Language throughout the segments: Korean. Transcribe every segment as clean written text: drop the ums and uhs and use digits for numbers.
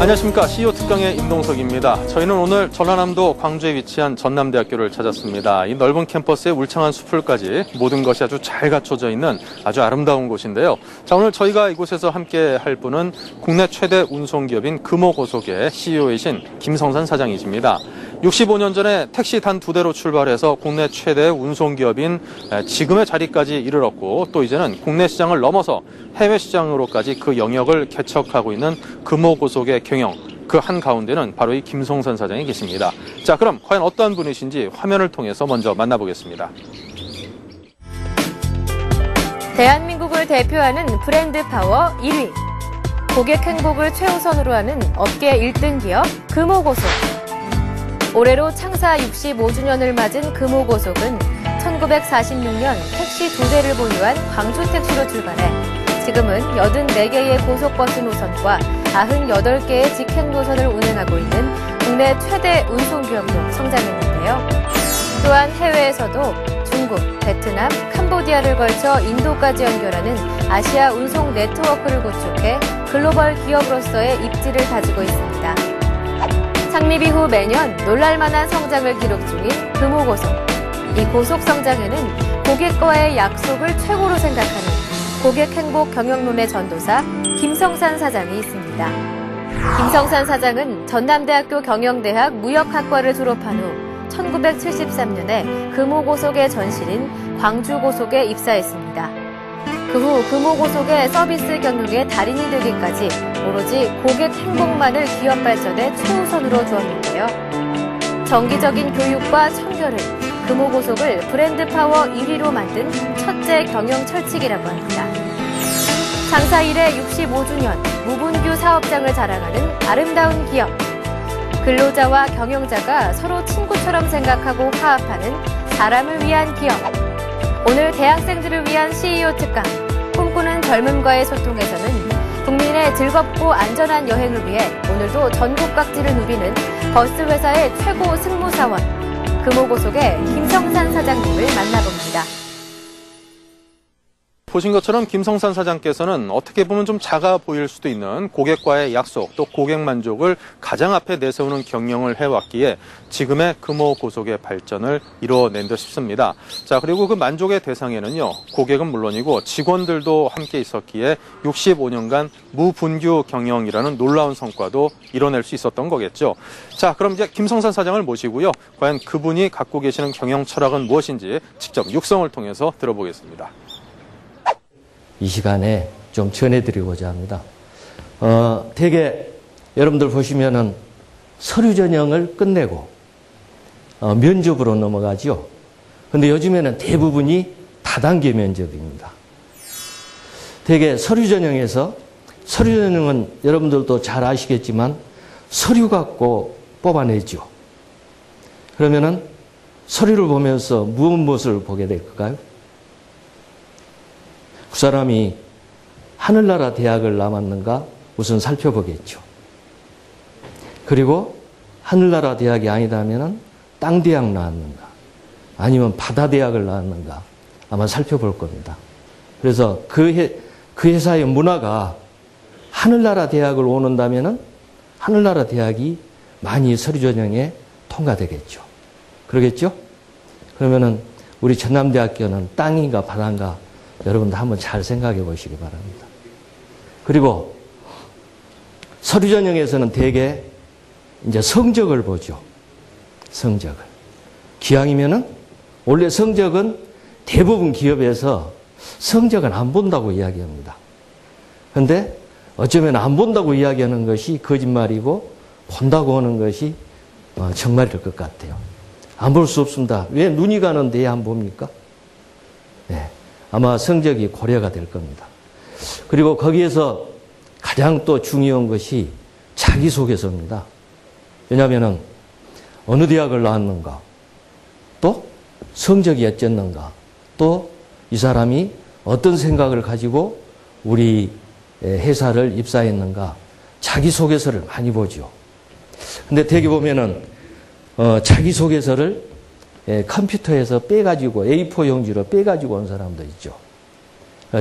안녕하십니까. CEO 특강의 임동석입니다. 저희는 오늘 전라남도 광주에 위치한 전남대학교를 찾았습니다. 이 넓은 캠퍼스에 울창한 숲을까지 모든 것이 아주 잘 갖춰져 있는 아주 아름다운 곳인데요. 자, 오늘 저희가 이곳에서 함께 할 분은 국내 최대 운송기업인 금호고속의 CEO이신 김성산 사장이십니다. 65년 전에 택시 단 2대로 출발해서 국내 최대 운송기업인 지금의 자리까지 이르렀고, 또 이제는 국내 시장을 넘어서 해외 시장으로까지 그 영역을 개척하고 있는 금호고속의 경영, 그 한가운데는 바로 이 김성산 사장이 계십니다. 자, 그럼 과연 어떤 분이신지 화면을 통해서 먼저 만나보겠습니다. 대한민국을 대표하는 브랜드 파워 1위, 고객 행복을 최우선으로 하는 업계 1등 기업 금호고속. 올해로 창사 65주년을 맞은 금호고속은 1946년 택시 2대를 보유한 광주택시로 출발해 지금은 84개의 고속버스 노선과 98개의 직행 노선을 운행하고 있는 국내 최대 운송기업으로 성장했는데요. 또한 해외에서도 중국, 베트남, 캄보디아를 걸쳐 인도까지 연결하는 아시아 운송 네트워크를 구축해 글로벌 기업으로서의 입지를 다지고 있습니다. 창립 이후 매년 놀랄만한 성장을 기록 중인 금호고속. 이 고속 성장에는 고객과의 약속을 최고로 생각하는 고객 행복 경영론의 전도사 김성산 사장이 있습니다. 김성산 사장은 전남대학교 경영대학 무역학과를 졸업한 후 1973년에 금호고속의 전신인 광주고속에 입사했습니다. 그 후 금호고속의 서비스 경영의 달인이 되기까지 오로지 고객 행복만을 기업 발전의 최우선으로 두었는데요. 정기적인 교육과 청결은 금호고속을 브랜드 파워 1위로 만든 첫째 경영 철칙이라고 합니다. 창사 이래 65주년 무분규 사업장을 자랑하는 아름다운 기업. 근로자와 경영자가 서로 친구처럼 생각하고 화합하는 사람을 위한 기업. 오늘 대학생들을 위한 CEO 특강, 꿈꾸는 젊음과의 소통에서는 국민의 즐겁고 안전한 여행을 위해 오늘도 전국 각지를 누비는 버스 회사의 최고 승무사원, 금호고속의 김성산 사장님을 만나봅니다. 보신 것처럼 김성산 사장께서는 어떻게 보면 좀 작아 보일 수도 있는 고객과의 약속, 또 고객 만족을 가장 앞에 내세우는 경영을 해왔기에 지금의 금호고속의 발전을 이뤄낸 듯 싶습니다. 자, 그리고 그 만족의 대상에는요, 고객은 물론이고 직원들도 함께 있었기에 65년간 무분규 경영이라는 놀라운 성과도 이뤄낼 수 있었던 거겠죠. 자, 그럼 이제 김성산 사장을 모시고요. 과연 그분이 갖고 계시는 경영 철학은 무엇인지 직접 육성을 통해서 들어보겠습니다. 이 시간에 좀 전해드리고자 합니다. 대개 여러분들 보시면은 서류 전형을 끝내고 면접으로 넘어가죠. 근데 요즘에는 대부분이 다단계 면접입니다. 대개 서류 전형에서, 서류 전형은 여러분들도 잘 아시겠지만 서류 갖고 뽑아내죠. 그러면은 서류를 보면서 무엇을 보게 될까요? 그 사람이 하늘나라 대학을 나왔는가 우선 살펴보겠죠. 그리고 하늘나라 대학이 아니다면 땅대학 나왔는가 아니면 바다대학을 나왔는가 아마 살펴볼 겁니다. 그래서 그 회사의 문화가 하늘나라 대학을 오는다면 하늘나라 대학이 많이 서류 전형에 통과되겠죠. 그러겠죠? 그러면은 우리 전남대학교는 땅인가 바다인가 여러분도 한번 잘 생각해 보시기 바랍니다. 그리고 서류 전형에서는 대개 이제 성적을 보죠. 성적을. 기왕이면은 원래 성적은 대부분 기업에서 성적은 안 본다고 이야기합니다. 그런데 어쩌면 안 본다고 이야기하는 것이 거짓말이고 본다고 하는 것이 정말일 것 같아요. 안 볼 수 없습니다. 왜 눈이 가는데 안 봅니까? 네. 아마 성적이 고려가 될 겁니다. 그리고 거기에서 가장 또 중요한 것이 자기소개서입니다. 왜냐하면 어느 대학을 나왔는가, 또 성적이 어쨌는가, 또 이 사람이 어떤 생각을 가지고 우리 회사를 입사했는가, 자기소개서를 많이 보죠. 근데 대개 보면은 자기소개서를 컴퓨터에서 빼가지고 A4 용지로 빼가지고 온 사람도 있죠.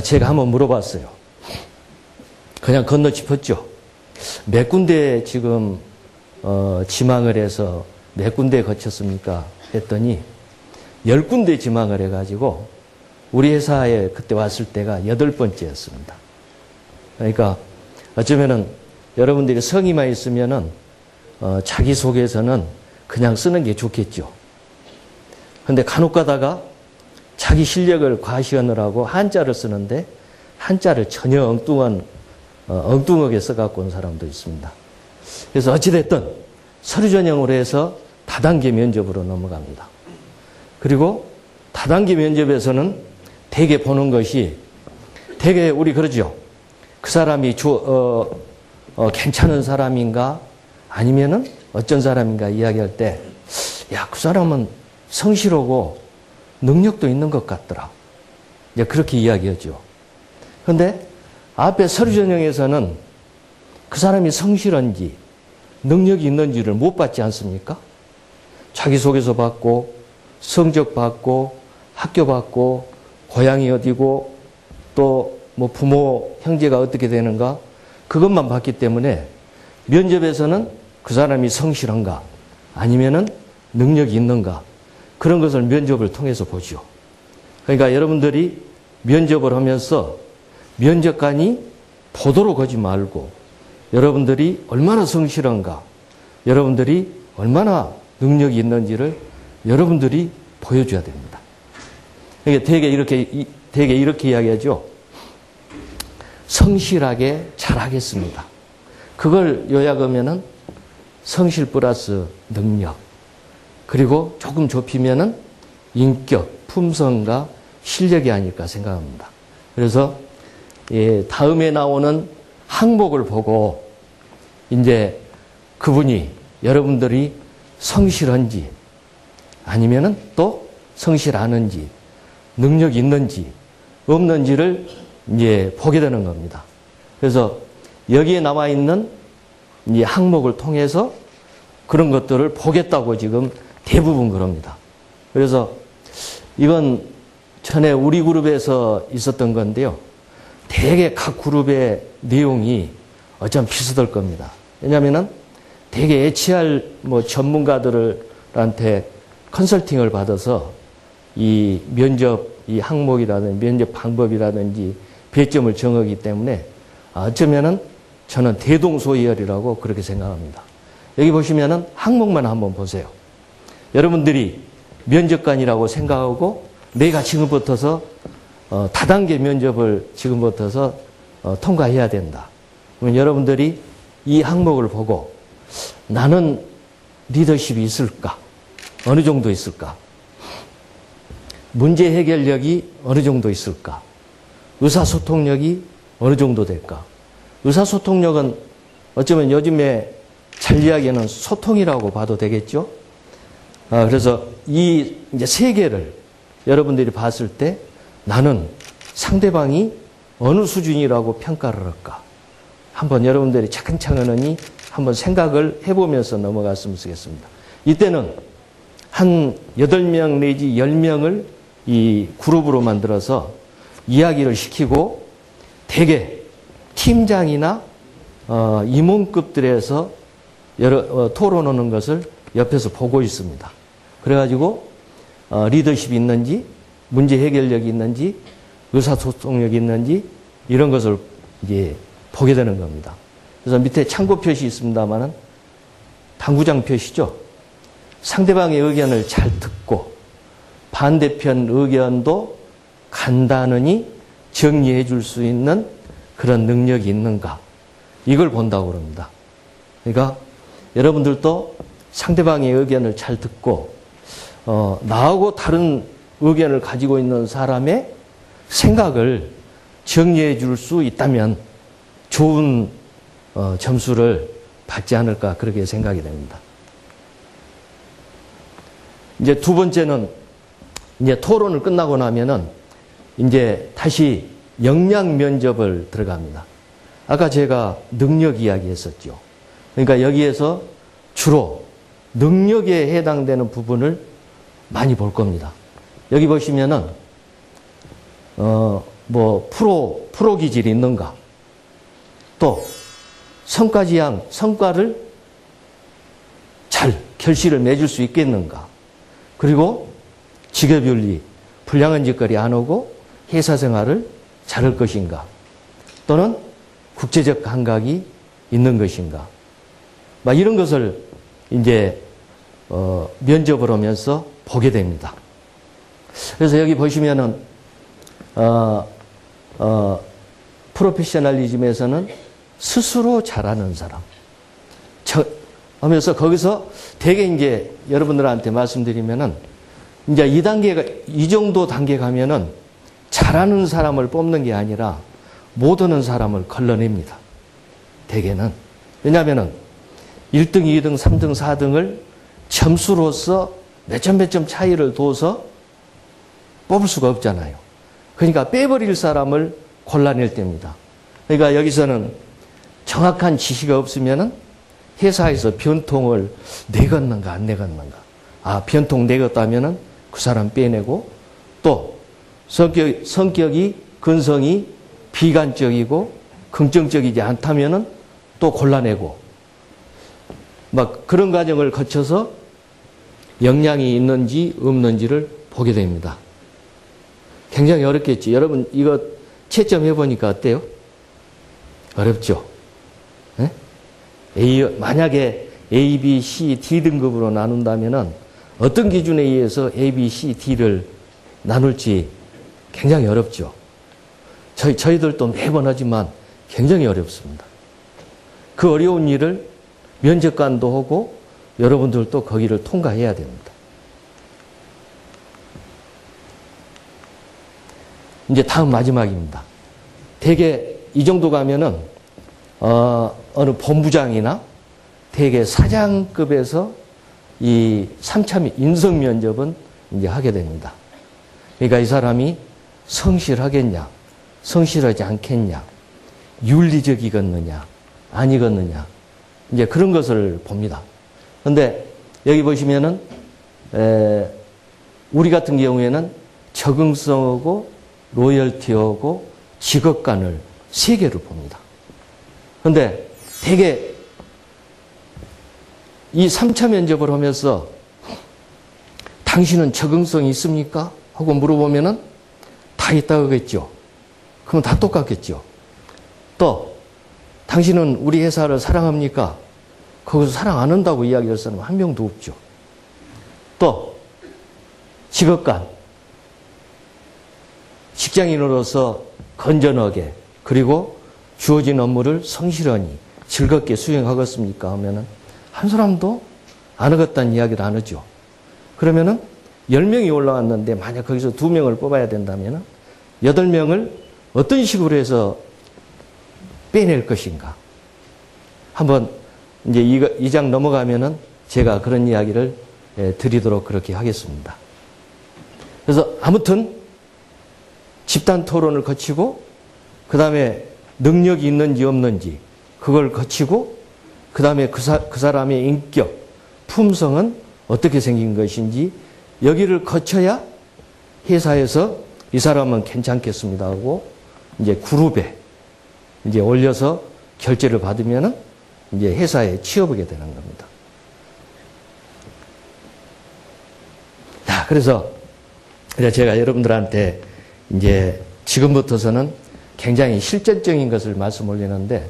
제가 한번 물어봤어요. 그냥 건너짚었죠. 몇 군데 지금 지망을 해서 몇 군데 거쳤습니까? 했더니 10군데 지망을 해가지고 우리 회사에 그때 왔을 때가 8번째였습니다. 그러니까 어쩌면은 여러분들이 성의만 있으면은 자기소개서는 그냥 쓰는 게 좋겠죠. 근데 간혹 가다가 자기 실력을 과시하느라고 한자를 쓰는데 한자를 전혀 엉뚱하게 써갖고 온 사람도 있습니다. 그래서 어찌됐든 서류 전형으로 해서 다단계 면접으로 넘어갑니다. 그리고 다단계 면접에서는 대개 보는 것이 대개 우리 그러죠. 그 사람이 괜찮은 사람인가 아니면은 어쩐 사람인가 이야기할 때 야, 그 사람은 성실하고 능력도 있는 것 같더라. 이제 그렇게 이야기하죠. 그런데 앞에 서류 전형에서는 그 사람이 성실한지 능력이 있는지를 못 받지 않습니까? 자기소개서 받고 성적 받고 학교 받고 고향이 어디고 또 뭐 부모 형제가 어떻게 되는가 그것만 봤기 때문에 면접에서는 그 사람이 성실한가 아니면은 능력이 있는가 그런 것을 면접을 통해서 보죠. 그러니까 여러분들이 면접을 하면서 면접관이 보도록 하지 말고 여러분들이 얼마나 성실한가 여러분들이 얼마나 능력이 있는지를 여러분들이 보여줘야 됩니다. 그러니까 되게 이렇게 이야기하죠. 성실하게 잘하겠습니다. 그걸 요약하면은 성실 플러스 능력 그리고 조금 좁히면은 인격, 품성과 실력이 아닐까 생각합니다. 그래서 다음에 나오는 항목을 보고 이제 그분이 여러분들이 성실한지 아니면은 또 성실하는지 능력이 있는지 없는지를 이제 보게 되는 겁니다. 그래서 여기에 나와 있는 이 항목을 통해서 그런 것들을 보겠다고 지금 대부분 그럽니다. 그래서 이건 전에 우리 그룹에서 있었던 건데요. 대개 각 그룹의 내용이 어쩜 비슷할 겁니다. 왜냐하면은 대개 HR 뭐 전문가들한테 컨설팅을 받아서 이 면접 이 항목이라든지 면접 방법이라든지 배점을 정하기 때문에 어쩌면은 저는 대동소이열이라고 그렇게 생각합니다. 여기 보시면은 항목만 한번 보세요. 여러분들이 면접관이라고 생각하고 내가 지금부터서 다단계 면접을 지금부터서 통과해야 된다. 그러면 여러분들이 이 항목을 보고 나는 리더십이 있을까? 어느 정도 있을까? 문제 해결력이 어느 정도 있을까? 의사소통력이 어느 정도 될까? 의사소통력은 어쩌면 요즘에 잘 이야기하는 소통이라고 봐도 되겠죠? 그래서 이 이제 세 개를 여러분들이 봤을 때 나는 상대방이 어느 수준이라고 평가를 할까? 한번 여러분들이 차근차근히 한번 생각을 해보면서 넘어갔으면 좋겠습니다. 이때는 한 8명 내지 10명을 이 그룹으로 만들어서 이야기를 시키고 대개 팀장이나 임원급들에서 토론하는 것을 옆에서 보고 있습니다. 그래가지고 리더십이 있는지 문제 해결력이 있는지 의사소통력이 있는지 이런 것을 이제 보게 되는 겁니다. 그래서 밑에 참고 표시 있습니다만은 당구장 표시죠. 상대방의 의견을 잘 듣고 반대편 의견도 간단히 정리해 줄 수 있는 그런 능력이 있는가 이걸 본다고 그럽니다. 그러니까 여러분들도 상대방의 의견을 잘 듣고 나하고 다른 의견을 가지고 있는 사람의 생각을 정리해 줄 수 있다면 좋은 점수를 받지 않을까 그렇게 생각이 됩니다. 이제 두 번째는 이제 토론을 끝나고 나면은 이제 다시 역량 면접을 들어갑니다. 아까 제가 능력 이야기 했었죠. 그러니까 여기에서 주로 능력에 해당되는 부분을 많이 볼 겁니다. 여기 보시면은 뭐 프로 기질이 있는가 또 성과지향, 성과를 잘 결실을 맺을 수 있겠는가. 그리고 직업윤리, 불량한 짓거리 안 오고 회사 생활을 잘할 것인가. 또는 국제적 감각이 있는 것인가. 막 이런 것을 이제 면접을 하면서 보게 됩니다. 그래서 여기 보시면은 프로페셔널리즘에서는 스스로 잘하는 사람 하면서 거기서 되게 이제 여러분들한테 말씀드리면은 이제 이 정도 단계 가면은 잘하는 사람을 뽑는 게 아니라 못하는 사람을 걸러냅니다. 대개는. 왜냐하면은 1등, 2등, 3등, 4등을 점수로서 몇 점 차이를 둬서 뽑을 수가 없잖아요. 그러니까 빼버릴 사람을 골라낼 때입니다. 그러니까 여기서는 정확한 지시가 없으면은 회사에서 변통을 내걷는가 안 내걷는가. 변통 내걷다면은 그 사람 빼내고 또 성격이 근성이 비관적이고 긍정적이지 않다면은 또 골라내고 막 그런 과정을 거쳐서 역량이 있는지 없는지를 보게 됩니다. 굉장히 어렵겠지. 여러분 이거 채점해 보니까 어때요? 어렵죠? 네? 만약에 A, B, C, D 등급으로 나눈다면은 어떤 기준에 의해서 A, B, C, D를 나눌지 굉장히 어렵죠. 저희들도 매번 하지만 굉장히 어렵습니다. 그 어려운 일을 면접관도 하고 여러분들도 거기를 통과해야 됩니다. 이제 다음 마지막입니다. 대개 이 정도 가면은 어느 본부장이나 대개 사장급에서 이 3차 인성 면접은 이제 하게 됩니다. 그러니까 이 사람이 성실하겠냐, 성실하지 않겠냐, 윤리적이겠느냐, 아니겠느냐, 이제 그런 것을 봅니다. 그런데 여기 보시면은 우리 같은 경우에는 적응성하고 로열티하고 직업관을 세 개로 봅니다. 그런데 대개 이 3차 면접을 하면서 당신은 적응성이 있습니까? 하고 물어보면은 다 있다고 하겠죠. 그럼 다 똑같겠죠. 또 당신은 우리 회사를 사랑합니까? 거기서 사랑 안 한다고 이야기할 사람은 한 명도 없죠. 또 직업관, 직장인으로서 건전하게 그리고 주어진 업무를 성실하니 즐겁게 수행하겠습니까? 하면은 한 사람도 안 하겠다는 이야기를 안 하죠. 그러면은 10명이 올라왔는데 만약 거기서 2명을 뽑아야 된다면은 8명을 어떤 식으로 해서 빼낼 것인가? 한번 이제 이 장 넘어가면은 제가 그런 이야기를 드리도록 그렇게 하겠습니다. 그래서 아무튼 집단 토론을 거치고 그 다음에 능력이 있는지 없는지 그걸 거치고 그 다음에 그 사람의 인격, 품성은 어떻게 생긴 것인지 여기를 거쳐야 회사에서 이 사람은 괜찮겠습니다 하고 이제 그룹에 이제 올려서 결제를 받으면은 이제 회사에 취업하게 되는 겁니다. 자, 그래서 제가 여러분들한테 이제 지금부터서는 굉장히 실전적인 것을 말씀 올리는데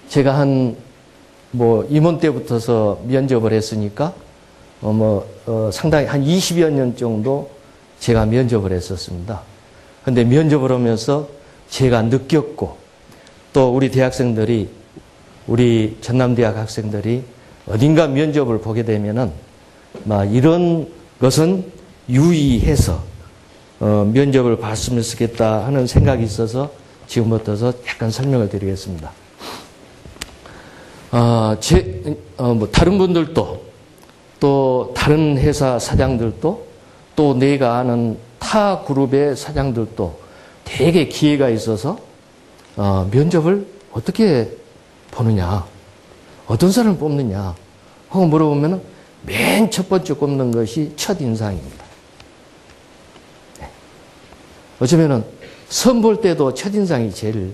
제가 임원 때부터서 면접을 했으니까 상당히 한 20여 년 정도 제가 면접을 했었습니다. 근데 면접을 하면서 제가 느꼈고 또 우리 대학생들이 우리 전남대학 학생들이 어딘가 면접을 보게 되면은 이런 것은 유의해서 면접을 봤으면 좋겠다 하는 생각이 있어서 지금부터서 약간 설명을 드리겠습니다. 다른 분들도 또 다른 회사 사장들도 또 내가 아는 타 그룹의 사장들도 되게 기회가 있어서 면접을 어떻게 보느냐, 어떤 사람을 뽑느냐 하고 물어보면 맨 첫 번째 꼽는 것이 첫인상입니다. 어쩌면은 선볼 때도 첫인상이 제일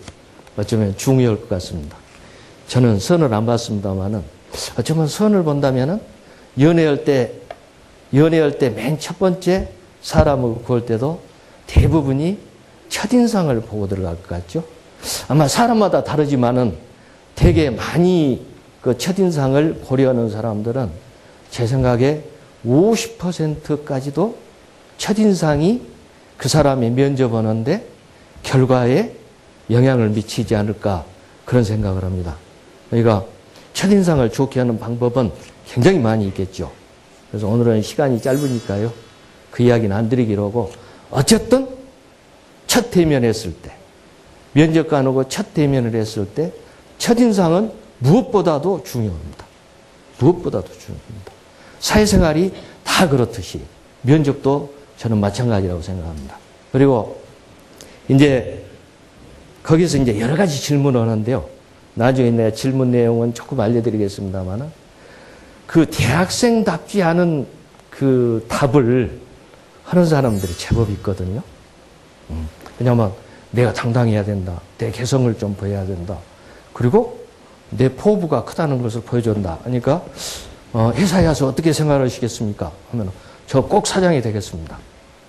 어쩌면 중요할 것 같습니다. 저는 선을 안 봤습니다만은 어쩌면 선을 본다면은 연애할 때 맨 첫 번째 사람을 구할 때도 대부분이 첫인상을 보고 들어갈 것 같죠. 아마 사람마다 다르지만은 되게 많이 그 첫인상을 고려하는 사람들은 제 생각에 50%까지도 첫인상이 그 사람의 면접하는데 결과에 영향을 미치지 않을까 그런 생각을 합니다. 그러니까 첫인상을 좋게 하는 방법은 굉장히 많이 있겠죠. 그래서 오늘은 시간이 짧으니까요. 그 이야기는 안 드리기로 하고 어쨌든 첫 대면했을 때 면접관하고 첫 대면을 했을 때 첫인상은 무엇보다도 중요합니다. 무엇보다도 중요합니다. 사회생활이 다 그렇듯이 면접도 저는 마찬가지라고 생각합니다. 그리고 이제 거기서 이제 여러 가지 질문을 하는데요. 나중에 내가 질문 내용은 조금 알려드리겠습니다만 그 대학생답지 않은 그 답을 하는 사람들이 제법 있거든요. 왜냐하면 내가 당당해야 된다. 내 개성을 좀 보여야 된다. 그리고 내 포부가 크다는 것을 보여준다. 그러니까 회사에 와서 어떻게 생활하시겠습니까? 하면 저 꼭 사장이 되겠습니다.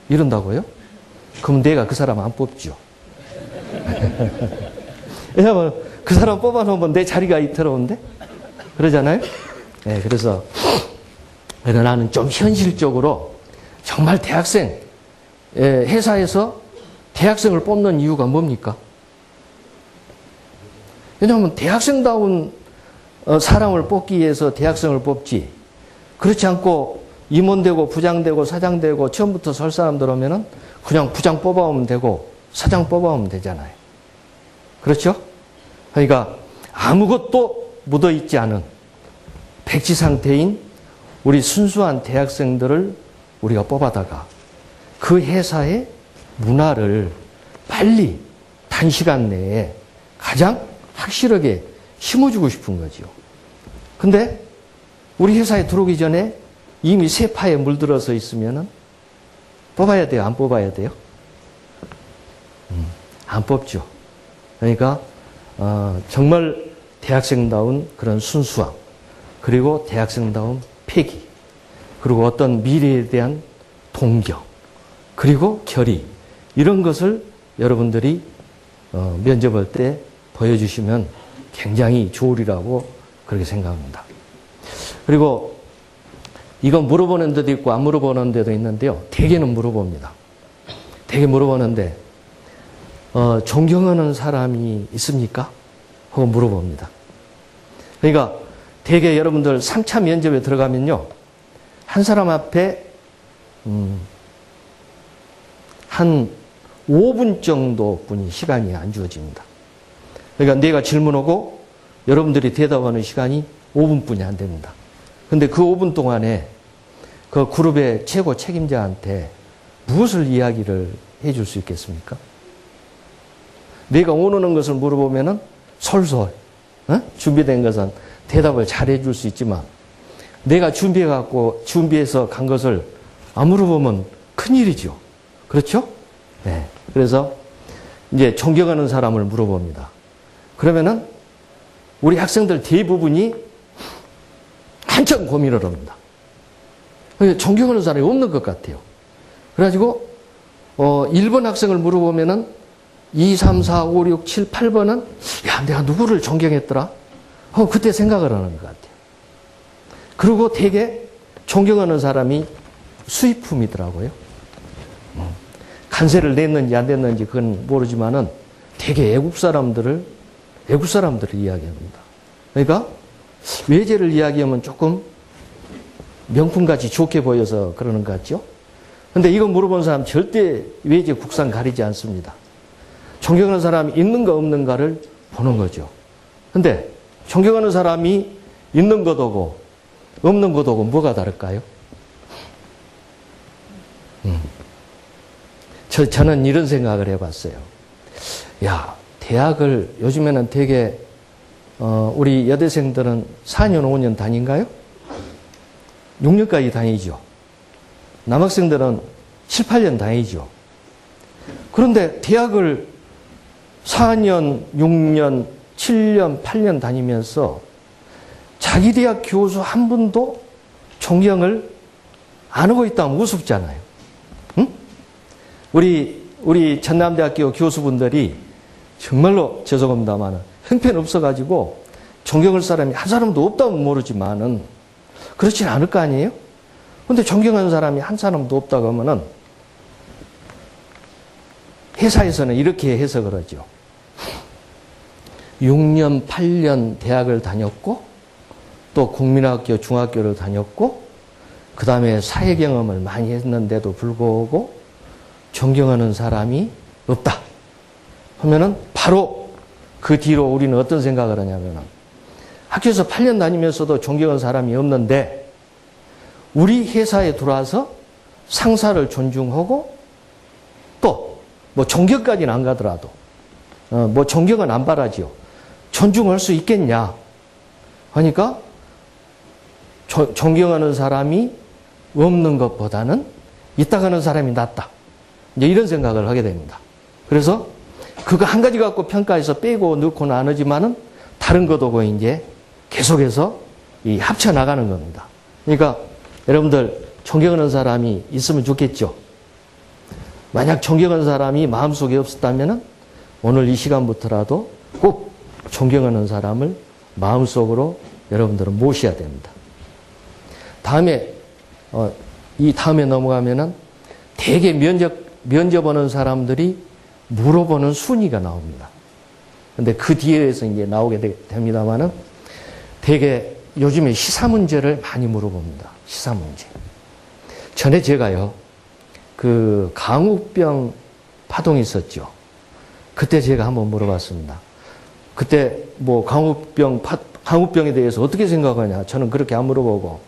이런다고요? 그럼 내가 그 사람 안 뽑죠. 왜냐하면 그 사람 뽑아놓으면 내 자리가 이태로운데? 그러잖아요? 네, 그래서 나는 좀 현실적으로 정말 대학생, 회사에서 대학생을 뽑는 이유가 뭡니까? 왜냐하면 대학생다운 사람을 뽑기 위해서 대학생을 뽑지. 그렇지 않고 임원되고 부장되고 사장되고 처음부터 설 사람들 오면은 그냥 부장 뽑아오면 되고 사장 뽑아오면 되잖아요. 그렇죠? 그러니까 아무것도 묻어있지 않은 백지 상태인 우리 순수한 대학생들을 우리가 뽑아다가 그 회사의 문화를 빨리 단시간 내에 가장 확실하게 심어주고 싶은 거죠. 근데 우리 회사에 들어오기 전에 이미 세파에 물들어서 있으면은 뽑아야 돼요? 안 뽑아야 돼요? 안 뽑죠. 그러니까 정말 대학생다운 그런 순수함, 그리고 대학생다운 패기, 그리고 어떤 미래에 대한 동경, 그리고 결의, 이런 것을 여러분들이 면접할 때 보여주시면 굉장히 좋으리라고 그렇게 생각합니다. 그리고 이건 물어보는 데도 있고 안 물어보는 데도 있는데요. 대개는 물어봅니다. 대개 물어보는데 존경하는 사람이 있습니까? 하고 물어봅니다. 그러니까 대개 여러분들 3차 면접에 들어가면요. 한 사람 앞에 한 5분 정도뿐이 시간이 안 주어집니다. 그러니까 내가 질문하고 여러분들이 대답하는 시간이 5분뿐이 안 됩니다. 근데 그 5분 동안에 그 그룹의 최고 책임자한테 무엇을 이야기를 해줄 수 있겠습니까? 내가 원하는 것을 물어보면은 솔솔 준비된 것은 대답을 잘 해줄 수 있지만 내가 준비해서 간 것을 안 물어보면 큰일이죠. 그렇죠? 네. 그래서 이제 존경하는 사람을 물어봅니다. 그러면은 우리 학생들 대부분이 한참 고민을 합니다. 존경하는 사람이 없는 것 같아요. 그래가지고 1번 학생을 물어보면은 2, 3, 4, 5, 6, 7, 8번은 야, 내가 누구를 존경했더라? 그때 생각을 하는 것 같아요. 그리고 되게 존경하는 사람이 수입품이더라고요. 간세를 냈는지 안 냈는지 그건 모르지만은 되게 외국 사람들을 이야기합니다. 그러니까 외제를 이야기하면 조금 명품같이 좋게 보여서 그러는 것 같죠? 근데 이거 물어본 사람 절대 외제 국산 가리지 않습니다. 존경하는 사람이 있는가 없는가를 보는 거죠. 근데 존경하는 사람이 있는 것하고 없는 것하고 뭐가 다를까요? 저는 이런 생각을 해봤어요. 야, 대학을 요즘에는 되게 우리 여대생들은 4년, 5년 다닌가요? 6년까지 다니죠. 남학생들은 7, 8년 다니죠. 그런데 대학을 4년, 6년, 7년, 8년 다니면서 자기 대학 교수 한 분도 존경을 안 하고 있다면 우습잖아요. 응? 우리 전남대학교 교수분들이 정말로 죄송합니다만 형편없어가지고 존경할 사람이 한 사람도 없다면 모르지만은 그렇진 않을 거 아니에요? 근데 존경하는 사람이 한 사람도 없다고 하면은 회사에서는 이렇게 해석을 하죠. 6년, 8년 대학을 다녔고 또 국민학교, 중학교를 다녔고 그 다음에 사회 경험을 많이 했는데도 불구하고 존경하는 사람이 없다 하면은 바로 그 뒤로 우리는 어떤 생각을 하냐면은 학교에서 8년 다니면서도 존경하는 사람이 없는데 우리 회사에 들어와서 상사를 존중하고 또 뭐 존경까지는 안 가더라도 뭐 존경은 안 바라지요. 존중할 수 있겠냐 하니까 존경하는 사람이 없는 것보다는 있다가는 사람이 낫다. 이제 이런 생각을 하게 됩니다. 그래서 그거 한 가지 갖고 평가해서 빼고 넣고 나누지만은 다른 것도 이제 계속해서 합쳐 나가는 겁니다. 그러니까 여러분들 존경하는 사람이 있으면 좋겠죠. 만약 존경하는 사람이 마음속에 없었다면은 오늘 이 시간부터라도 꼭 존경하는 사람을 마음속으로 여러분들은 모셔야 됩니다. 다음에 이 다음에 넘어가면은 대개 면접하는 사람들이 물어보는 순위가 나옵니다. 근데 그 뒤에서 이제 나오게 됩니다만은 대개 요즘에 시사 문제를 많이 물어봅니다. 시사 문제. 전에 제가요, 그 강우병 파동이 있었죠. 그때 제가 한번 물어봤습니다. 그때 뭐 강우병에 대해서 어떻게 생각하냐. 저는 그렇게 안 물어보고,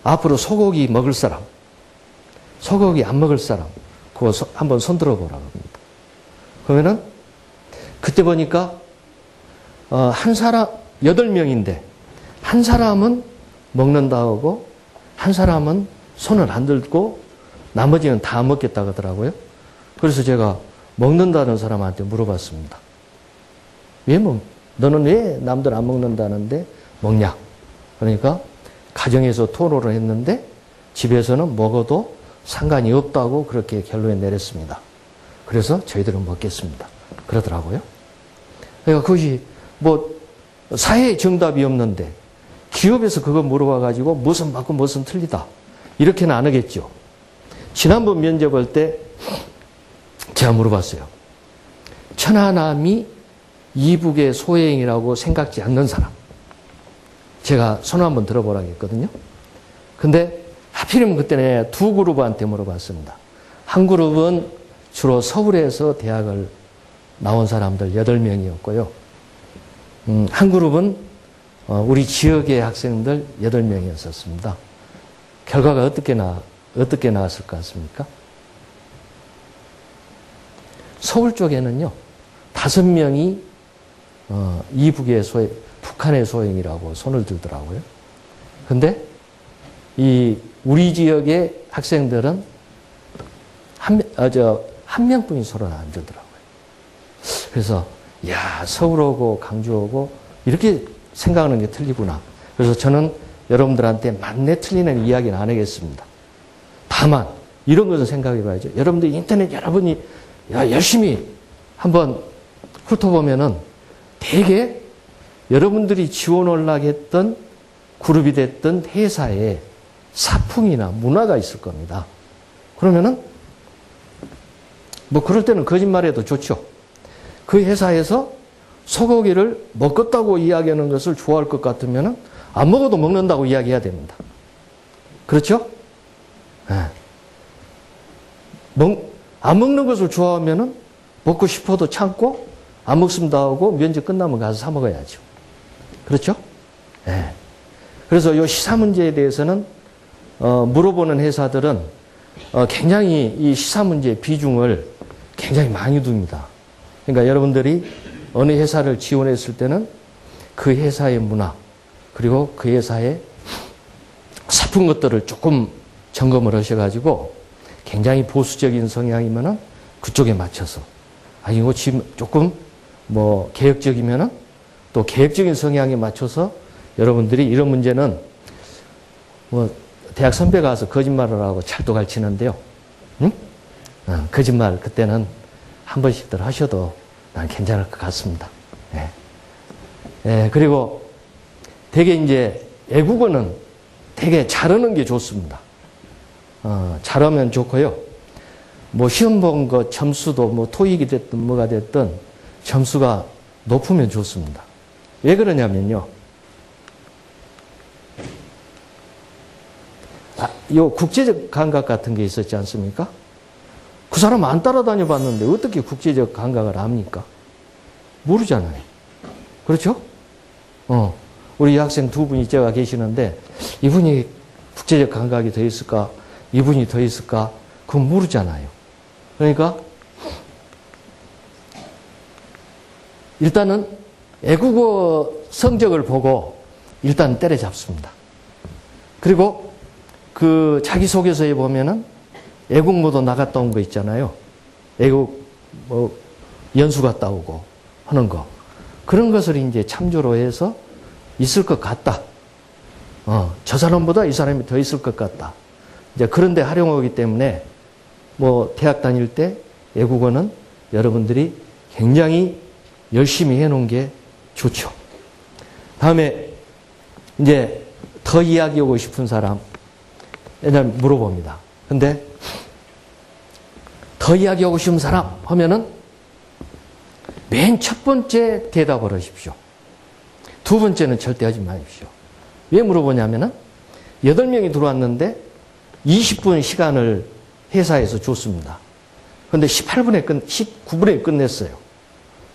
앞으로 소고기 먹을 사람, 소고기 안 먹을 사람, 그거 한번 손 들어보라고 합니다. 그러면은, 그때 보니까, 한 사람, 8명인데, 한 사람은 먹는다 하고, 한 사람은 손을 안 들고, 나머지는 다 먹겠다고 하더라고요. 그래서 제가 먹는다는 사람한테 물어봤습니다. 너는 왜 남들 안 먹는다는데 먹냐? 그러니까 가정에서 토론을 했는데 집에서는 먹어도 상관이 없다고 그렇게 결론을 내렸습니다. 그래서 저희들은 먹겠습니다. 그러더라고요. 그러니까 그것이 뭐 사회에 정답이 없는데 기업에서 그거 물어봐가지고 무슨 맞고 무슨 틀리다. 이렇게는 안 하겠죠. 지난번 면접할 때 제가 물어봤어요. 천하남이 이북의 소행이라고 생각지 않는 사람. 제가 손 한번 들어보라고 했거든요. 근데 하필이면 그때는 두 그룹한테 물어봤습니다. 한 그룹은 주로 서울에서 대학을 나온 사람들 8명이었고요. 한 그룹은 우리 지역의 학생들 8명이었었습니다. 결과가 어떻게 나왔을 것 같습니까? 서울 쪽에는요, 5명이 이북의 북한의 소행이라고 손을 들더라고요. 근데 우리 지역의 학생들은 한 명뿐이 손을 안 들더라고요. 그래서 서울 오고 강주 오고 이렇게 생각하는 게 틀리구나. 그래서 저는 여러분들한테 맞네 틀리는 이야기는 안 하겠습니다. 다만 이런 것은 생각해 봐야죠. 여러분들 인터넷 여러분이 열심히 한번 훑어보면은 대개 여러분들이 지원을 하겠던 그룹이 됐던 회사에 사풍이나 문화가 있을 겁니다. 그러면은 뭐 그럴 때는 거짓말해도 좋죠. 그 회사에서 소고기를 먹었다고 이야기하는 것을 좋아할 것 같으면은 안 먹어도 먹는다고 이야기해야 됩니다. 그렇죠? 네. 안 먹는 것을 좋아하면은 먹고 싶어도 참고 안 먹습니다 하고 면접 끝나면 가서 사 먹어야죠. 그렇죠? 네. 그래서 이 시사 문제에 대해서는 물어보는 회사들은 굉장히 이 시사 문제의 비중을 굉장히 많이 둡니다. 그러니까 여러분들이 어느 회사를 지원했을 때는 그 회사의 문화 그리고 그 회사의 사품 것들을 조금 점검을 하셔가지고 굉장히 보수적인 성향이면은 그쪽에 맞춰서 이거 지금 조금 뭐 개혁적이면은 또 개혁적인 성향에 맞춰서 여러분들이 이런 문제는 뭐 대학 선배가 와서 거짓말을 하고 찰도 갈치는데요. 응? 거짓말 그때는 한 번씩들 하셔도 난 괜찮을 것 같습니다. 예. 예, 그리고 되게 이제 외국어는 되게 잘하는 게 좋습니다. 잘하면 좋고요. 뭐 시험 본 거 점수도 뭐 토익이 됐든 뭐가 됐든 점수가 높으면 좋습니다. 왜 그러냐면요. 요 국제적 감각 같은 게 있었지 않습니까? 그 사람 안 따라다녀 봤는데 어떻게 국제적 감각을 압니까? 모르잖아요. 그렇죠? 우리 여학생 두 분이 제가 계시는데 이분이 국제적 감각이 더 있을까? 이분이 더 있을까? 그건 모르잖아요. 그러니까 일단은 외국어 성적을 보고 일단 때려잡습니다. 그리고 그 자기소개서에 보면은 외국모도 나갔다 온 거 있잖아요. 외국 뭐 연수 갔다 오고 하는 거. 그런 것을 이제 참조로 해서 있을 것 같다. 저 사람보다 이 사람이 더 있을 것 같다. 이제 그런데 활용하기 때문에 뭐 대학 다닐 때 외국어는 여러분들이 굉장히 열심히 해놓은 게 좋죠. 다음에 이제 더 이야기하고 싶은 사람 옛날 물어봅니다. 근데 더 이야기하고 싶은 사람 하면은 맨 첫 번째 대답을 하십시오. 두 번째는 절대 하지 마십시오. 왜 물어보냐면은 8명이 들어왔는데 20분 시간을 회사에서 줬습니다. 그런데 19분에 끝냈어요.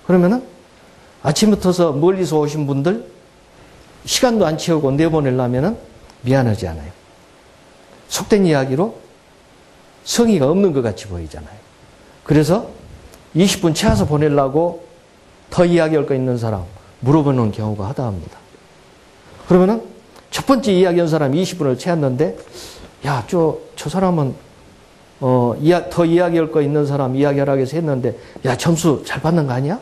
그러면은 아침부터서 멀리서 오신 분들 시간도 안 채우고 내보내려면은 미안하지 않아요. 속된 이야기로 성의가 없는 것 같이 보이잖아요. 그래서 20분 채워서 보내려고 더 이야기할 거 있는 사람 물어보는 경우가 하다합니다. 그러면은 첫 번째 이야기한 사람이 20분을 채웠는데 야, 저 사람은 더 이야기할 거 있는 사람 이야기하라고 해서 했는데 야, 점수 잘 받는 거 아니야?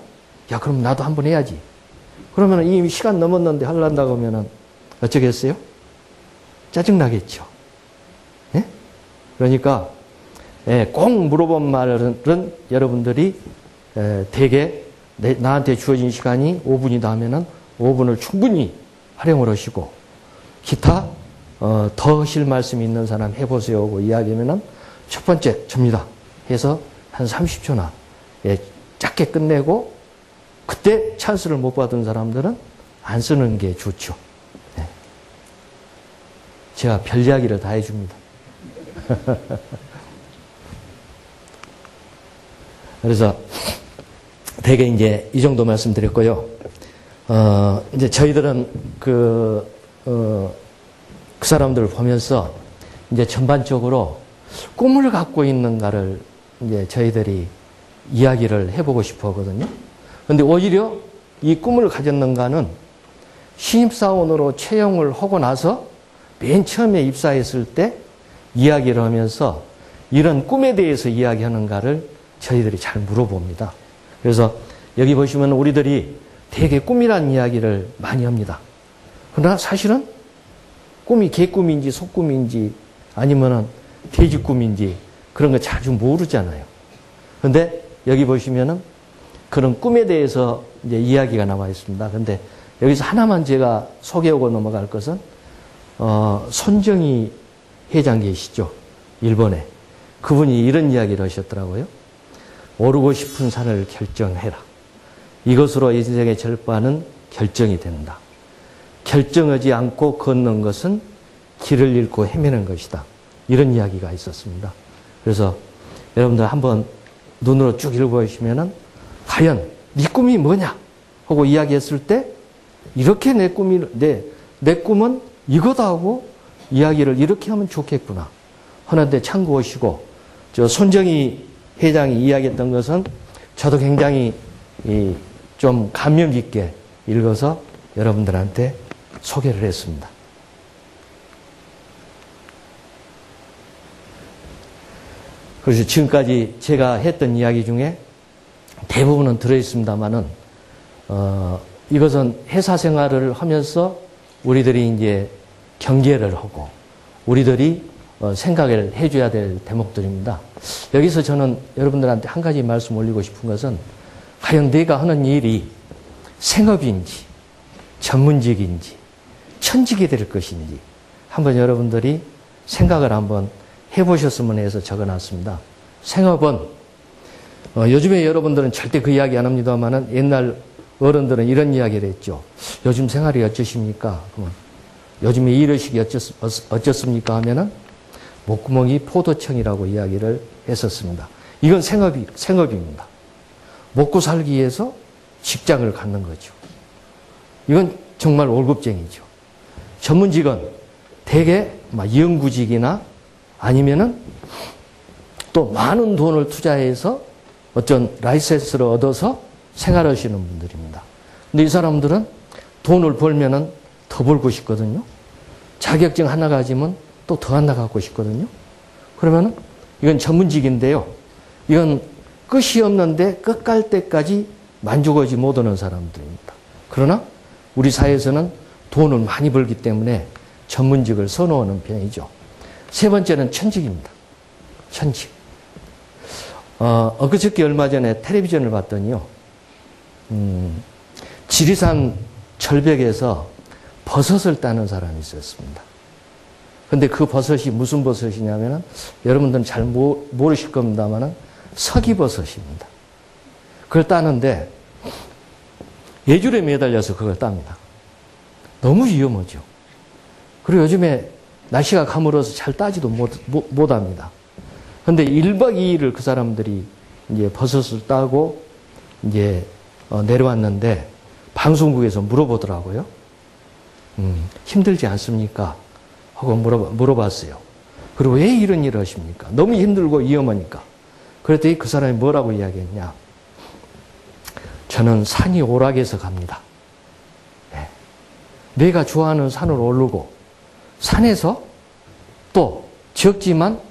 야, 그럼 나도 한번 해야지. 그러면 이미 시간 넘었는데 하려고 하면은 어쩌겠어요? 짜증나겠죠. 예? 그러니까 꼭 물어본 말은 여러분들이 대개 나한테 주어진 시간이 5분이다 하면은 5분을 충분히 활용을 하시고 기타 더 하실 말씀이 있는 사람 해보세요 하고 이야기하면은 첫 번째 접니다 해서 한 30초나 짧게 끝내고 그때 찬스를 못 받은 사람들은 안 쓰는 게 좋죠. 네. 제가 별 이야기를 다 해줍니다. 그래서 대개 이제 이 정도 말씀드렸고요. 이제 저희들은 그 사람들을 보면서 이제 전반적으로 꿈을 갖고 있는가를 이제 저희들이 이야기를 해보고 싶어 하거든요. 근데 오히려 이 꿈을 가졌는가는 신입사원으로 채용을 하고 나서 맨 처음에 입사했을 때 이야기를 하면서 이런 꿈에 대해서 이야기하는가를 저희들이 잘 물어봅니다. 그래서 여기 보시면 우리들이 되게 꿈이라는 이야기를 많이 합니다. 그러나 사실은 꿈이 개꿈인지 속꿈인지 아니면은 돼지 꿈인지 그런 거 자주 모르잖아요. 근데 여기 보시면은 그런 꿈에 대해서 이제 이야기가 나와 있습니다. 근데 여기서 하나만 제가 소개하고 넘어갈 것은 손정희 회장 계시죠? 일본에. 그분이 이런 이야기를 하셨더라고요. 오르고 싶은 산을 결정해라. 이것으로 인생의 절반은 결정이 된다. 결정하지 않고 걷는 것은 길을 잃고 헤매는 것이다. 이런 이야기가 있었습니다. 그래서 여러분들 한번 눈으로 쭉 읽어보시면은 과연 네 꿈이 뭐냐 하고 이야기했을 때 이렇게 내 꿈은 이거다 하고 이야기를 이렇게 하면 좋겠구나 하는데 참고하시고 저 손정희 회장이 이야기했던 것은 저도 굉장히 좀 감명 깊게 읽어서 여러분들한테 소개를 했습니다. 그래서 지금까지 제가 했던 이야기 중에 대부분은 들어있습니다만은 이것은 회사 생활을 하면서 우리들이 이제 경계를 하고 우리들이 생각을 해줘야 될 대목들입니다. 여기서 저는 여러분들한테 한 가지 말씀 올리고 싶은 것은 과연 내가 하는 일이 생업인지 전문직인지 천직이 될 것인지 한번 여러분들이 생각을 한번 해보셨으면 해서 적어놨습니다. 생업은 요즘에 여러분들은 절대 그 이야기 안 합니다만은 옛날 어른들은 이런 이야기를 했죠. 요즘 생활이 어쩌십니까? 그러면 요즘에 일의식이 어쩌습니까? 하면은 목구멍이 포도청이라고 이야기를 했었습니다. 이건 생업입니다. 먹고 살기 위해서 직장을 갖는 거죠. 이건 정말 월급쟁이죠. 전문직은 대개 연구직이나 아니면은 또 많은 돈을 투자해서 어떤 라이센스를 얻어서 생활하시는 분들입니다. 근데 이 사람들은 돈을 벌면은 더 벌고 싶거든요. 자격증 하나 가지면 또 더 하나 갖고 싶거든요. 그러면은 이건 전문직인데요. 이건 끝이 없는데 끝 갈 때까지 만족하지 못하는 사람들입니다. 그러나 우리 사회에서는 돈을 많이 벌기 때문에 전문직을 선호하는 편이죠. 세 번째는 천직입니다. 천직. 엊그저께 얼마 전에 텔레비전을 봤더니요. 지리산 절벽에서 버섯을 따는 사람이 있었습니다. 근데 그 버섯이 무슨 버섯이냐면은 여러분들은 잘 모르실 겁니다만은 서기버섯입니다. 그걸 따는데 예줄에 매달려서 그걸 땁니다. 너무 위험하죠. 그리고 요즘에 날씨가 가물어서 잘 따지도 못합니다. 근데 1박 2일을 그 사람들이 이제 버섯을 따고 이제 내려왔는데 방송국에서 물어보더라고요. 힘들지 않습니까? 하고 물어봤어요. 그리고 왜 이런 일을 하십니까? 너무 힘들고 위험하니까. 그랬더니 그 사람이 뭐라고 이야기했냐? 저는 산이 오락해서 갑니다. 네. 내가 좋아하는 산을 오르고 산에서 또 적지만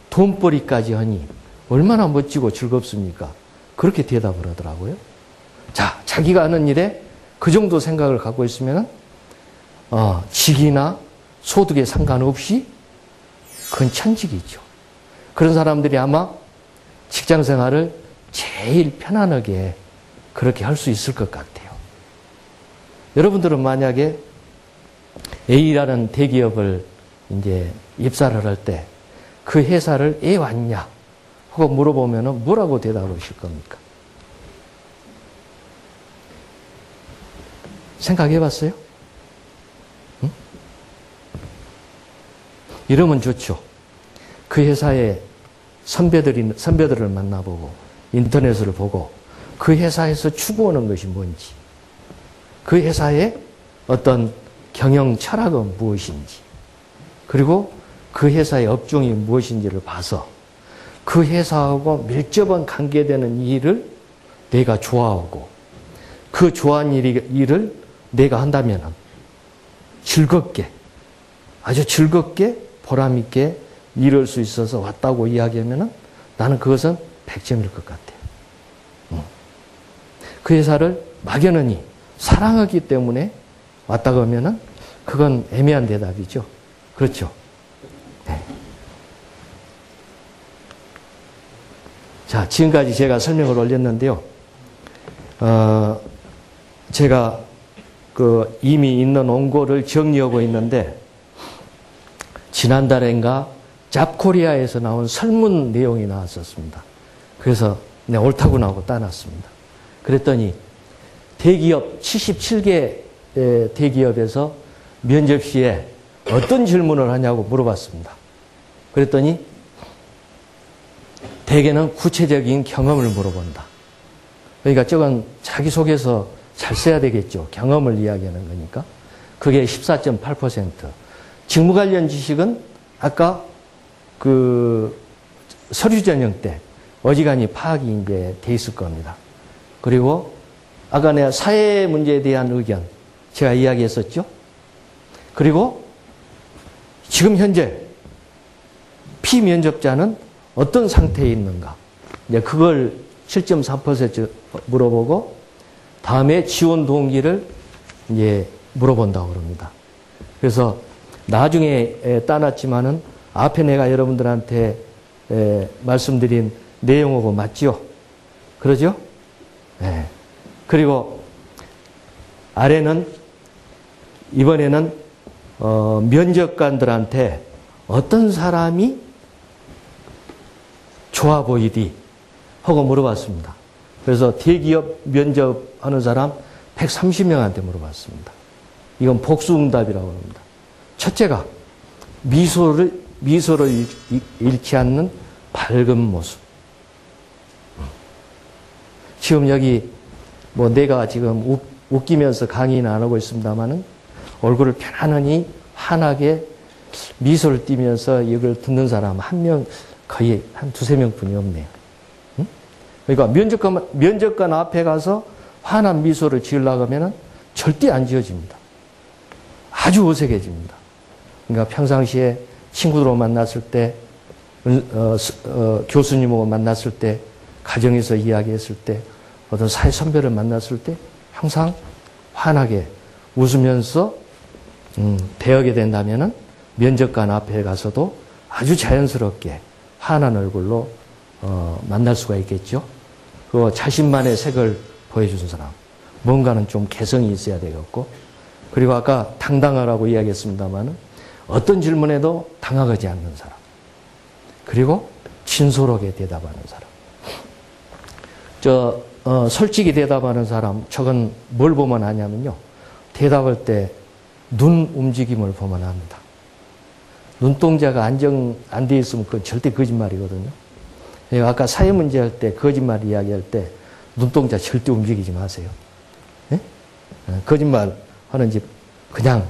돈벌이까지 하니 얼마나 멋지고 즐겁습니까? 그렇게 대답을 하더라고요. 자, 자기가 하는 일에 그 정도 생각을 갖고 있으면 직이나 소득에 상관없이 그건 천직이죠. 그런 사람들이 아마 직장 생활을 제일 편안하게 그렇게 할 수 있을 것 같아요. 여러분들은 만약에 A라는 대기업을 이제 입사를 할 때 그 회사를 왜 왔냐 하고 물어보면 뭐라고 대답하실 겁니까? 생각해 봤어요? 응? 이러면 좋죠. 그 회사의 선배들을 만나보고 인터넷을 보고 그 회사에서 추구하는 것이 뭔지, 그 회사의 어떤 경영 철학은 무엇인지, 그리고 그 회사의 업종이 무엇인지를 봐서 그 회사하고 밀접한 관계되는 일을 내가 좋아하고 그 좋아하는 일을 내가 한다면 즐겁게, 아주 즐겁게 보람있게 일할 수 있어서 왔다고 이야기하면 나는 그것은 100점일 것 같아요. 그 회사를 막연히 사랑하기 때문에 왔다고 하면 그건 애매한 대답이죠. 그렇죠? 네. 자, 지금까지 제가 설명을 올렸는데요. 제가 이미 있는 원고를 정리하고 있는데 지난달인가 잡코리아에서 나온 설문 내용이 나왔었습니다. 그래서 옳다고 하고 따놨습니다. 그랬더니 대기업 77개 대기업에서 면접 시에 어떤 질문을 하냐고 물어봤습니다. 그랬더니 대개는 구체적인 경험을 물어본다. 그러니까 저건 자기소개서 잘 써야 되겠죠. 경험을 이야기하는 거니까. 그게 14.8%. 직무 관련 지식은 아까 그 서류 전형 때 어지간히 파악이 이제 돼 있을 겁니다. 그리고 아까 내가 사회 문제에 대한 의견 제가 이야기했었죠. 그리고 지금 현재 피면접자는 어떤 상태에 있는가. 이제 그걸 7.4% 물어보고 다음에 지원 동기를 이제 물어본다고 그럽니다. 그래서 나중에 따놨지만은 앞에 내가 여러분들한테 말씀드린 내용하고 맞지요? 그러죠? 네. 그리고 아래는 이번에는 면접관들한테 어떤 사람이 좋아 보이디 하고 물어봤습니다. 그래서 대기업 면접하는 사람 130명한테 물어봤습니다. 이건 복수응답이라고 합니다. 첫째가 미소를 잃지 않는 밝은 모습. 지금 여기 뭐 내가 지금 웃기면서 강의는 안 하고 있습니다만은 얼굴을 편안하니 환하게 미소를 띠면서 이걸 듣는 사람 한 명, 거의 한 두세 명뿐이 없네요. 응? 그러니까 면접관 앞에 가서 환한 미소를 지으려고 하면은 절대 안 지어집니다. 아주 어색해집니다. 그러니까 평상시에 친구들하고 만났을 때, 교수님하고 만났을 때, 가정에서 이야기했을 때, 어떤 사회 선배를 만났을 때 항상 환하게 웃으면서 대하게 된다면은 면접관 앞에 가서도 아주 자연스럽게 환한 얼굴로 만날 수가 있겠죠. 그 자신만의 색을 보여주는 사람, 뭔가는 좀 개성이 있어야 되겠고, 그리고 아까 당당하라고 이야기했습니다만은 어떤 질문에도 당황하지 않는 사람, 그리고 진솔하게 대답하는 사람. 솔직히 대답하는 사람, 저건 뭘 보면 아냐면요, 대답할 때 눈 움직임을 보면 압니다. 눈동자가 안정 안 돼 있으면 그건 절대 거짓말이거든요. 아까 사회 문제 할 때, 거짓말 이야기할 때 눈동자 절대 움직이지 마세요. 네? 거짓말 하는지 그냥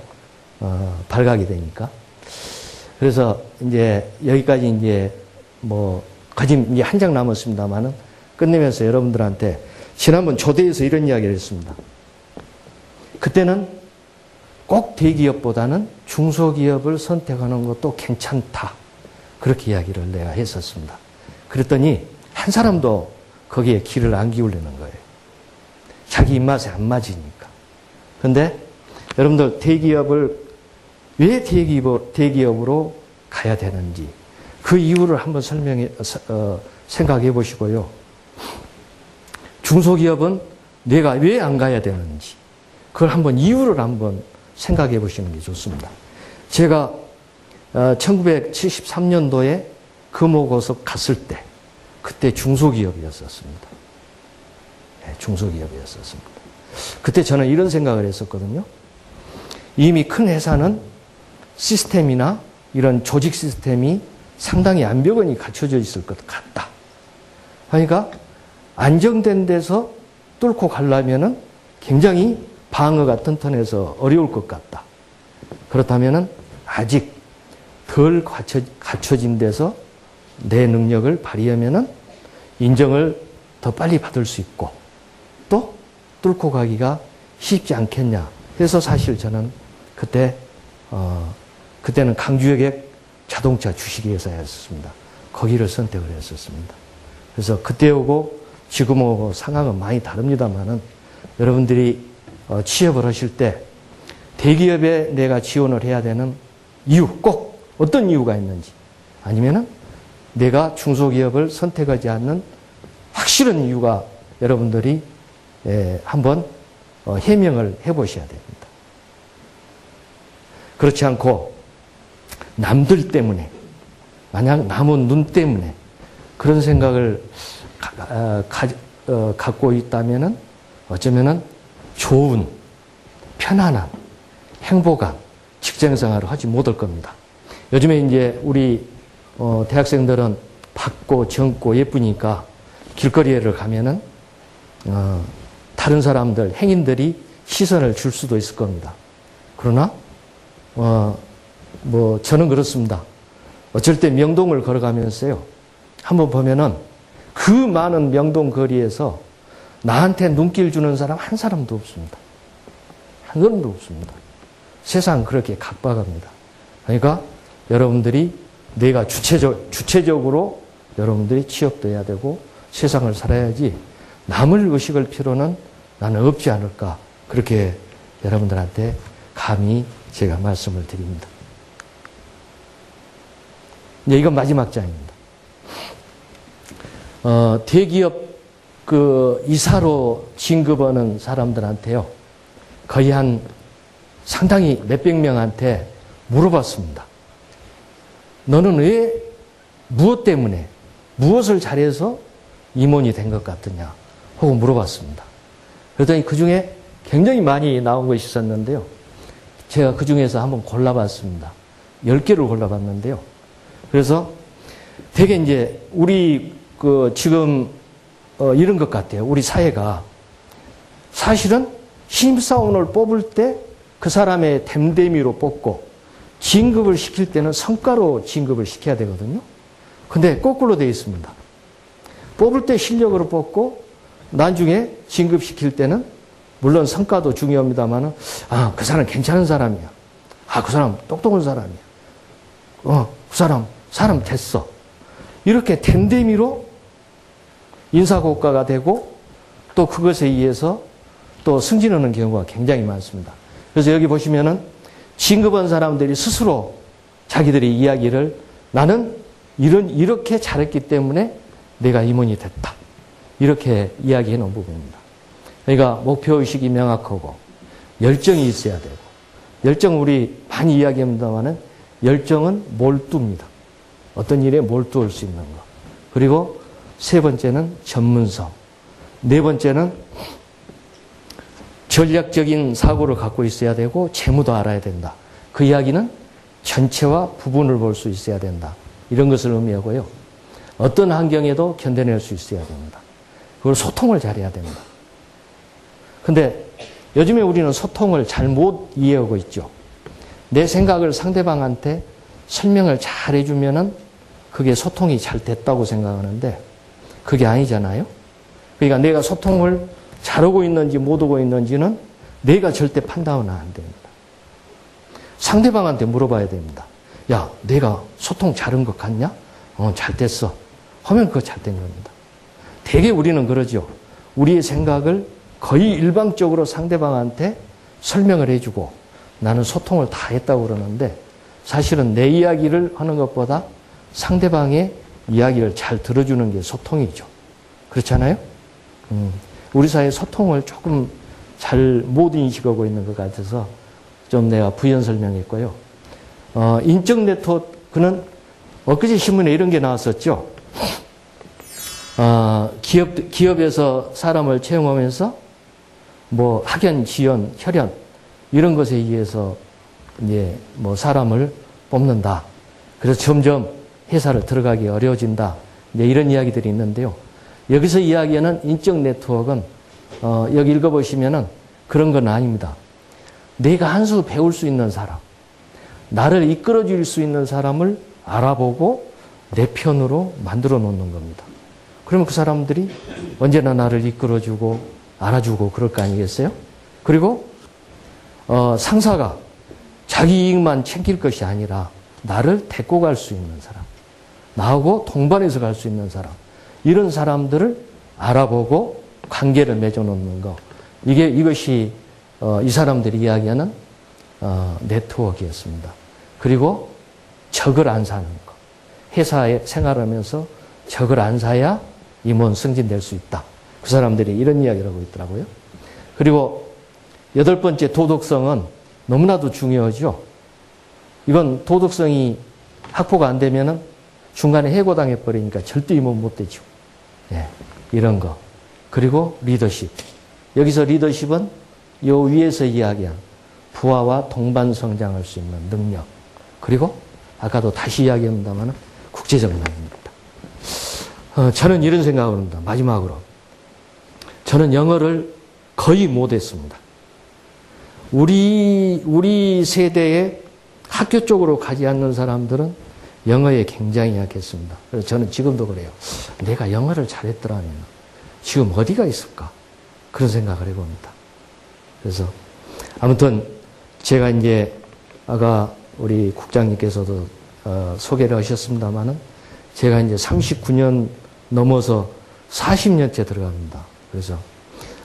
발각이 되니까. 그래서 이제 여기까지 이제 뭐 거짓 이제 한 장 남았습니다만은 끝내면서 여러분들한테 지난번 조대에서 이런 이야기를 했습니다. 그때는 꼭 대기업보다는 중소기업을 선택하는 것도 괜찮다. 그렇게 이야기를 내가 했었습니다. 그랬더니 한 사람도 거기에 귀를 안 기울이는 거예요. 자기 입맛에 안 맞으니까. 그런데 여러분들 대기업을 왜 대기업으로 가야 되는지 그 이유를 한번 생각해 보시고요. 중소기업은 내가 왜 안 가야 되는지 그걸 한번 이유를 한번 생각해 보시는 게 좋습니다. 제가 1973년도에 금호고속 갔을 때 그때 중소기업이었었습니다. 네, 중소기업이었었습니다. 그때 저는 이런 생각을 했었거든요. 이미 큰 회사는 시스템이나 이런 조직 시스템이 상당히 안벽은이 갖춰져 있을 것 같다. 그러니까 안정된 데서 뚫고 가려면은 굉장히 방어가 튼튼해서 어려울 것 같다. 그렇다면은 아직 덜 갖춰진 데서 내 능력을 발휘하면은 인정을 더 빨리 받을 수 있고 또 뚫고 가기가 쉽지 않겠냐 해서 사실 저는 그때는 강주역의 자동차 주식회사였습니다. 거기를 선택을 했었습니다. 그래서 그때하고 지금하고 상황은 많이 다릅니다만은 여러분들이 취업을 하실 때 대기업에 내가 지원을 해야 되는 이유, 꼭 어떤 이유가 있는지 아니면은 내가 중소기업을 선택하지 않는 확실한 이유가 여러분들이 한번 해명을 해보셔야 됩니다. 그렇지 않고 남들 때문에, 만약 남은 눈 때문에 그런 생각을 갖고 있다면은 어쩌면은 좋은, 편안한, 행복한 직장생활을 하지 못할 겁니다. 요즘에 이제 우리 대학생들은 밝고 젊고 예쁘니까 길거리를 가면은 다른 사람들, 행인들이 시선을 줄 수도 있을 겁니다. 그러나 저는 그렇습니다. 어쩔 때 명동을 걸어가면서요, 한번 보면은 그 많은 명동 거리에서 나한테 눈길 주는 사람 한 사람도 없습니다. 한 사람도 없습니다. 세상 그렇게 각박합니다. 그러니까 여러분들이 내가 주체적으로 여러분들이 취업도 해야 되고 세상을 살아야지 남을 의식할 필요는 나는 없지 않을까. 그렇게 여러분들한테 감히 제가 말씀을 드립니다. 이제 이건 마지막 장입니다. 대기업 이사로 진급하는 사람들한테요, 거의 상당히 몇백 명한테 물어봤습니다. 너는 왜, 무엇 때문에, 무엇을 잘해서 임원이 된 것 같으냐, 하고 물어봤습니다. 그랬더니 그 중에 굉장히 많이 나온 것이 있었는데요. 제가 그 중에서 한번 골라봤습니다. 10개를 골라봤는데요. 그래서 되게 이제 우리 지금 이런 것 같아요. 우리 사회가 사실은 신입사원을 뽑을 때 그 사람의 됨됨이로 뽑고 진급을 시킬 때는 성과로 진급을 시켜야 되거든요. 근데 거꾸로 되어 있습니다. 뽑을 때 실력으로 뽑고 나중에 진급시킬 때는 물론 성과도 중요합니다만 그 사람 괜찮은 사람이야. 그 사람 똑똑한 사람이야. 그 사람 됐어. 이렇게 됨됨이로 인사고과가 되고 또 그것에 의해서 또 승진하는 경우가 굉장히 많습니다. 그래서 여기 보시면은 진급한 사람들이 스스로 자기들의 이야기를 나는 이렇게 잘했기 때문에 내가 임원이 됐다. 이렇게 이야기해 놓은 부분입니다. 그러니까 목표의식이 명확하고 열정이 있어야 되고, 열정 우리 많이 이야기합니다만은 열정은 몰두입니다. 어떤 일에 몰두할 수 있는 거. 그리고 세 번째는 전문성. 네 번째는 전략적인 사고를 갖고 있어야 되고 재무도 알아야 된다. 그 이야기는 전체와 부분을 볼 수 있어야 된다. 이런 것을 의미하고요. 어떤 환경에도 견뎌낼 수 있어야 됩니다. 그걸 소통을 잘해야 됩니다. 근데 요즘에 우리는 소통을 잘 못 이해하고 있죠. 내 생각을 상대방한테 설명을 잘 해주면은 그게 소통이 잘 됐다고 생각하는데 그게 아니잖아요. 그러니까 내가 소통을 잘하고 있는지 못하고 있는지는 내가 절대 판단은 안 됩니다. 상대방한테 물어봐야 됩니다. 야, 내가 소통 잘한 것 같냐? 잘 됐어. 하면 그거 잘 된 겁니다. 대개 우리는 그러죠. 우리의 생각을 거의 일방적으로 상대방한테 설명을 해주고 나는 소통을 다 했다고 그러는데 사실은 내 이야기를 하는 것보다 상대방의 이야기를 잘 들어주는 게 소통이죠. 그렇잖아요? 우리 사회 소통을 조금 잘 못 인식하고 있는 것 같아서 좀 내가 부연 설명했고요. 인적 네트워크는 엊그제 신문에 이런 게 나왔었죠. 기업에서 사람을 채용하면서 뭐 학연, 지연, 혈연 이런 것에 의해서 이제 뭐 사람을 뽑는다. 그래서 점점 회사를 들어가기 어려워진다. 이제 이런 이야기들이 있는데요. 여기서 이야기하는 인적 네트워크는 여기 읽어보시면은 그런 건 아닙니다. 내가 한 수 배울 수 있는 사람, 나를 이끌어줄 수 있는 사람을 알아보고 내 편으로 만들어 놓는 겁니다. 그러면 그 사람들이 언제나 나를 이끌어주고 알아주고 그럴 거 아니겠어요? 그리고 상사가 자기 이익만 챙길 것이 아니라 나를 데리고 갈 수 있는 사람, 나하고 동반해서 갈 수 있는 사람, 이런 사람들을 알아보고 관계를 맺어놓는 거. 이것이 이 사람들이 이야기하는 네트워크였습니다. 그리고 적을 안 사는 거. 회사에 생활하면서 적을 안 사야 임원 승진될 수 있다. 그 사람들이 이런 이야기를 하고 있더라고요. 그리고 여덟 번째 도덕성은 너무나도 중요하죠. 이건 도덕성이 확보가 안 되면은 중간에 해고당해 버리니까 절대 임원 못 되죠. 네, 이런 거. 그리고 리더십. 여기서 리더십은 요 위에서 이야기한 부하와 동반 성장할 수 있는 능력. 그리고 아까도 다시 이야기합니다만 국제적 능력입니다. 저는 이런 생각을 합니다. 마지막으로. 저는 영어를 거의 못했습니다. 우리 세대에 학교 쪽으로 가지 않는 사람들은 영어에 굉장히 약했습니다. 그래서 저는 지금도 그래요. 내가 영어를 잘했더라면 지금 어디가 있을까? 그런 생각을 해봅니다. 그래서 아무튼 제가 이제 아까 우리 국장님께서도 소개를 하셨습니다만은 제가 이제 39년 넘어서 40년째 들어갑니다. 그래서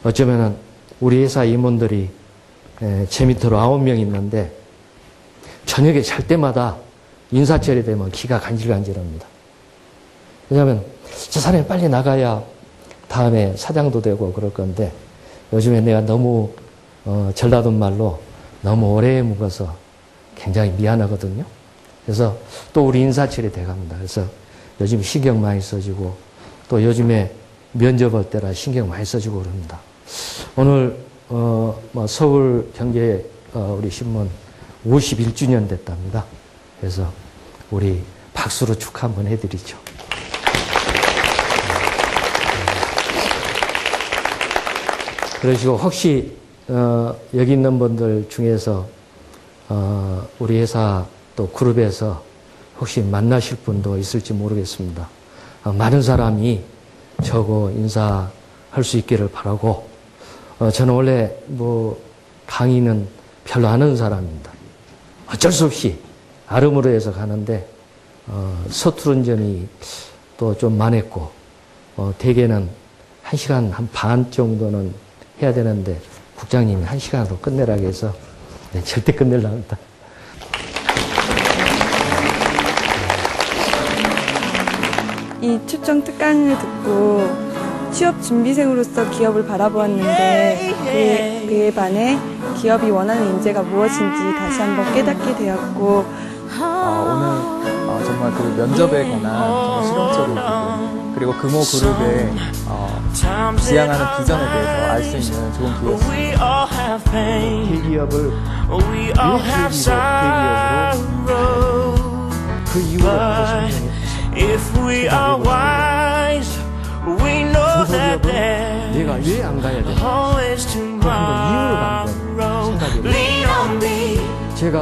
어쩌면은 우리 회사 임원들이 제 밑으로 9명 있는데 저녁에 잘 때마다 인사철이 되면 기가 간질간질합니다. 왜냐하면 저 사람이 빨리 나가야 다음에 사장도 되고 그럴 건데 요즘에 내가 너무 전라도 말로 너무 오래 묵어서 굉장히 미안하거든요. 그래서 또 우리 인사철이 돼갑니다. 그래서 요즘 신경 많이 써주고 또 요즘에 면접할 때라 신경 많이 써주고 그럽니다. 오늘 서울 경제 우리 신문 51주년 됐답니다. 그래서 우리 박수로 축하 한번 해드리죠. 그러시고 혹시 여기 있는 분들 중에서 우리 회사 또 그룹에서 혹시 만나실 분도 있을지 모르겠습니다. 많은 사람이 저거 인사할 수 있기를 바라고 저는 원래 강의는 별로 안 하는 사람입니다. 어쩔 수 없이 아름으로 해서 가는데 서투른 점이 또 좀 많았고 대개는 1시간 한 반 정도는 해야 되는데 국장님이 1시간으로 끝내라고 해서 절대 끝내려고 합니다. 이 출정 특강을 듣고 취업 준비생으로서 기업을 바라보았는데 그에 반해 기업이 원하는 인재가 무엇인지 다시 한번 깨닫게 되었고 오늘 정말 그 면접에 관한 정말 실용적인 부분 그리고 금호 그룹의 지향하는 비전에 대해서 알 수 있는 좋은 기회였습니다. 대기업을 왜 대기업으로 그 이유가 무엇인지 중소기업은 내가 왜 안 가야 되나 그 한번 이유를 한번 생각해 보세요. 제가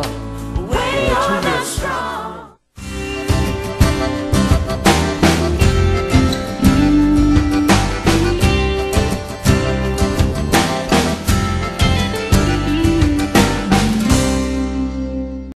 청주에